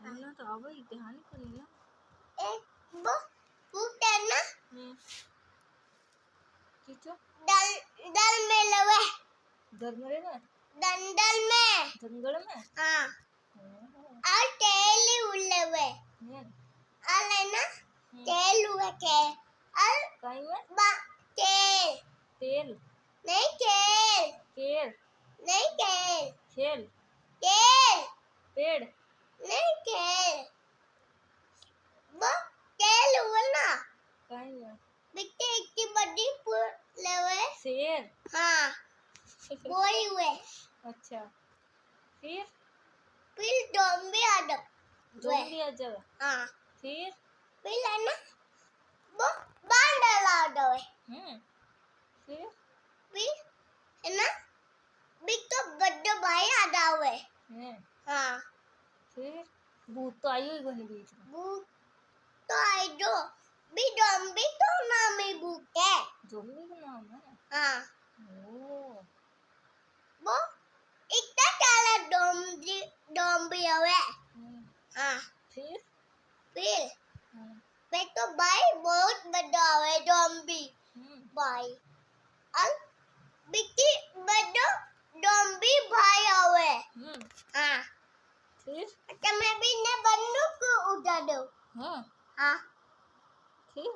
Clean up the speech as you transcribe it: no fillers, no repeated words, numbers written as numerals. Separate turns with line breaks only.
ना तो अब ध्यान को नहीं ना
एक वो करना
किचो
दल में लवे
दरमरे में
जंगल
में
हाँ और तेल उल्लवे ना तेल हुआ के और
कहीं में
तेल
तेल
नहीं तेल
केर
नहीं तेल
खेल
तेल
पेड़
नहीं तेल वो तेल हुआ ना
कहीं में
बिट्टे इतनी बड़ी लवे
शेर
हाँ बोई हुए
अच्छा
फिर ज़ॉम्बी आ
ज़ॉम्बी आ जावे
हाँ
फिर
है ना वो बांधल आ जावे फिर है ना भी तो बड्डो भाई आ जावे हाँ
फिर भूत तो आई हुई बनी बीच में
भूत तो आई जो भी ज़ॉम्बी तो नाम ही भूत है
ज़ॉम्बी का नाम है
हाँ
ओ
वो इतना सारा ज़ॉम्बी आवे हाँ फिर मैं तो भाई बहुत बड़ा है ज़ॉम्बी भाई और बिट्टी बड़ा ज़ॉम्बी भाई आवे हाँ
फिर
अच्छा मैं भी ने बंदूक उड़ा दूँ
हाँ
हाँ
फिर